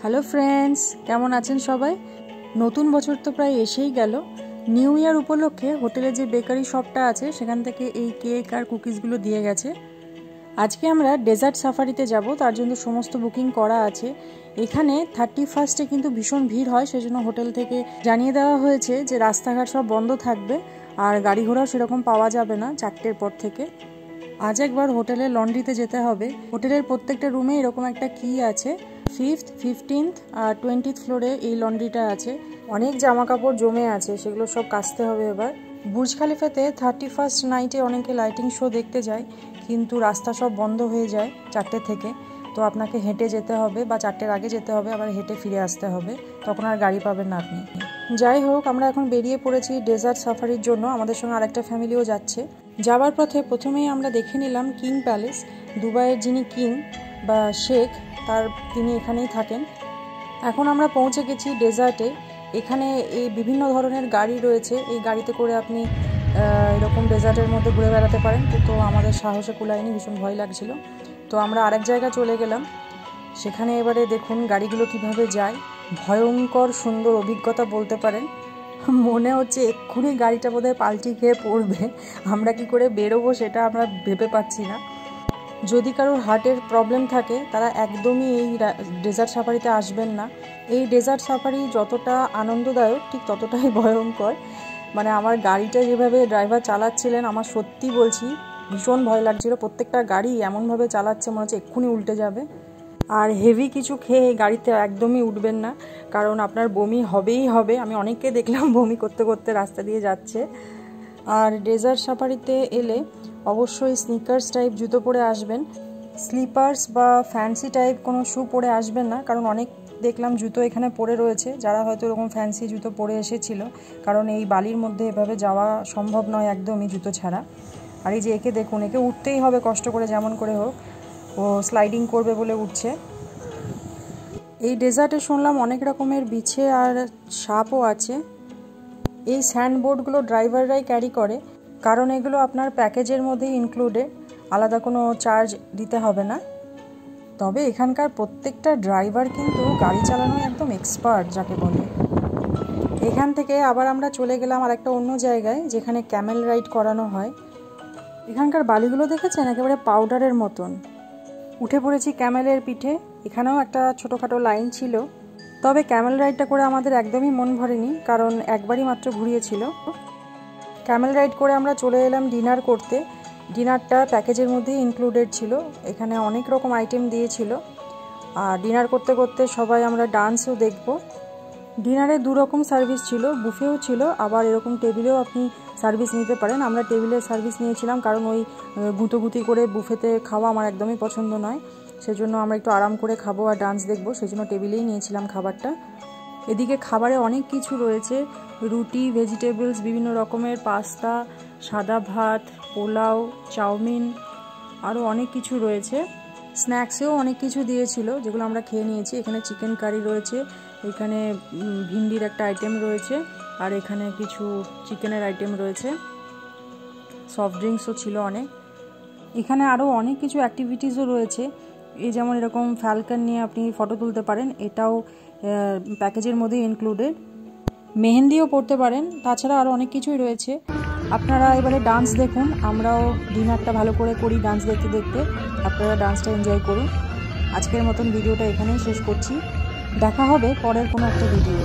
Hello friends, কেমন আছেন সবাই? নতুন বছর তো প্রায় এসেই গেল। নিউ ইয়ার উপলক্ষে হোটেলে যে বেকারি শপটা আছে সেখান থেকে এই কেক আর কুকিজগুলো দিয়ে গেছে। আজকে আমরা ডেজার্ট সাফারিতে যাব, তার জন্য সমস্ত বুকিং করা আছে। এখানে 31 কিন্তু ভীষণ ভিড় হয়, সেজন্য হোটেল থেকে জানিয়ে দেওয়া হয়েছে যে রাস্তাঘাট সব বন্ধ থাকবে আর গাড়ি ঘোড়াও সেরকম পাওয়া যাবে না 4টের পর থেকে। আজ একবার হোটেলের লন্ড্রিতে যেতে হবে। হোটেলের প্রত্যেকটা রুমে এরকম একটা কি আছে। 5th, 15th আর 20th ফ্লোরে এই লন্ড্রিটা আছে। অনেক জামা কাপড় জমে আছে, সেগুলো সব কাচতে হবে এবার। বুর্জ খালিফাতে 31 নাইটে অনেকে লাইটিং শো দেখতে যায়, কিন্তু রাস্তা সব বন্ধ হয়ে যায় 4টে থেকে। তো আপনাকে হেঁটে যেতে হবে বা 4টের আগে যেতে হবে, আবার হেঁটে ফিরে আসতে হবে, তখন আর গাড়ি পাবেন না আপনি। যাই হোক, আমরা এখন বেরিয়ে পড়েছি ডেজার্ট সাফারির জন্য। আমাদের সঙ্গে আরেকটা ফ্যামিলিও যাচ্ছে। যাওয়ার পথে প্রথমেই আমরা দেখে নিলাম কিং প্যালেস। দুবাইয়ের যিনি কিং বা শেখ তিনি এখানেই থাকেন। এখন আমরা পৌঁছে গেছি ডেজার্টে। এখানে এই বিভিন্ন ধরনের গাড়ি রয়েছে, এই গাড়িতে করে আপনি এরকম ডেজার্টের মধ্যে ঘুরে বেড়াতে পারেন। তো আমাদের সাহসে কুলায়নি, ভীষণ ভয় লাগছিল। তো আমরা আরেক জায়গায় চলে গেলাম। সেখানে এবারে দেখুন গাড়িগুলো কিভাবে যায়। ভয়ঙ্কর সুন্দর অভিজ্ঞতা বলতে পারেন। মনে হচ্ছে এক্ষুনি গাড়িটা বোধহয় পাল্টি খেয়ে পড়বে। আমরা কি করে বেরোবো সেটা আমরা ভেবে পাচ্ছি না। যদি কারোর হার্টের প্রবলেম থাকে তারা একদমই এই ডেজার্ট সাফারিতে আসবেন না। এই ডেজার্ট সাফারি যতটা আনন্দদায়ক ঠিক ততটাই ভয়ঙ্কর। মানে আমার গাড়িটা যেভাবে ড্রাইভার চালাচ্ছিলেন, আমার সত্যি বলছি ভীষণ ভয় লাগছিল। প্রত্যেকটা গাড়ি এমনভাবে চালাচ্ছে মনে হচ্ছে এক্ষুনি উল্টে যাবে। আর হেভি কিছু খেয়ে এই গাড়িতে একদমই উঠবেন না, কারণ আপনার বমি হবেই হবে। আমি অনেককে দেখলাম বমি করতে করতে রাস্তা দিয়ে যাচ্ছে। আর ডেজার্ট সাফারিতে এলে অবশ্যই স্নিকার্স টাইপ জুতো পরে আসবেন। স্লিপার্স বা ফ্যান্সি টাইপ কোনো শ্যু পরে আসবেন না, কারণ অনেক দেখলাম জুতো এখানে পরে রয়েছে যারা হয়তো এরকম ফ্যান্সি জুতো পরে এসেছিল, কারণ এই বালির মধ্যে এভাবে যাওয়া সম্ভব নয় একদমই জুতো ছাড়া। আর এই যে একে দেখুন, একে উঠতেই হবে কষ্ট করে, যেমন করে হোক। ও স্লাইডিং করবে বলে উঠছে। এই ডেজার্টে শুনলাম অনেক রকমের বিছে আর সাপও আছে। এই স্যান্ডবোর্ডগুলো ড্রাইভাররাই ক্যারি করে, কারণ এগুলো আপনার প্যাকেজের মধ্যেই ইনক্লুডেড, আলাদা কোনো চার্জ দিতে হবে না। তবে এখানকার প্রত্যেকটা ড্রাইভার কিন্তু গাড়ি চালানো একদম এক্সপার্ট যাকে বলে। এখান থেকে আবার আমরা চলে গেলাম আর একটা অন্য জায়গায়, যেখানে ক্যামেল রাইড করানো হয়। এখানকার বালিগুলো দেখেছেন, একেবারে পাউডারের মতন। উঠে পড়েছি ক্যামেলের পিঠে। এখানেও একটা ছোটোখাটো লাইন ছিল, তবে ক্যামেল রাইডটা করে আমাদের একদমই মন ভরেনি, কারণ একবারই মাত্র ঘুরিয়েছিল। ক্যামেল রাইড করে আমরা চলে এলাম ডিনার করতে। ডিনারটা প্যাকেজের মধ্যেই ইনক্লুডেড ছিল, এখানে অনেক রকম আইটেম দিয়েছিল। আর ডিনার করতে করতে সবাই আমরা ডান্সও দেখব। ডিনারে 2 রকম সার্ভিস ছিল, বুফেও ছিল, আবার এরকম টেবিলেও আপনি সার্ভিস নিতে পারেন। আমরা টেবিলের সার্ভিস নিয়েছিলাম, কারণ ওই গুঁতোগুতি করে বুফেতে খাওয়া আমার একদমই পছন্দ নয়। সেজন্য আমরা একটু আরাম করে খাবো আর ডান্স দেখবো, সেজন্য টেবিলেই নিয়েছিলাম খাবারটা। এদিকে খাবারে অনেক কিছু রয়েছে, রুটি, ভেজিটেবলস, বিভিন্ন রকমের পাস্তা, সাদা ভাত, পোলাও, চাউমিন, আরও অনেক কিছু রয়েছে। স্ন্যাক্সেও অনেক কিছু দিয়েছিল, যেগুলো আমরা খেয়ে নিয়েছি। এখানে চিকেন কারি রয়েছে, এখানে ভিন্ডির একটা আইটেম রয়েছে, আর এখানে কিছু চিকেনের আইটেম রয়েছে। সফট ড্রিঙ্কসও ছিল অনেক। এখানে আরও অনেক কিছু অ্যাক্টিভিটিসও রয়েছে, এই যেমন এরকম ফ্যালকন নিয়ে আপনি ফটো তুলতে পারেন, এটাও প্যাকেজের মধ্যে ইনক্লুডেড। মেহেন্দিও পড়তে পারেন, তাছাড়া আরও অনেক কিছুই রয়েছে। আপনারা এবারে ডান্স দেখুন, আমরাও ডিনারটা ভালো করে করি ডান্স দেখতে দেখতে। আপনারা ডান্সটা এনজয় করুন। আজকের মতন ভিডিওটা এখানেই শেষ করছি। দেখা হবে পরের কোনো একটা ভিডিও।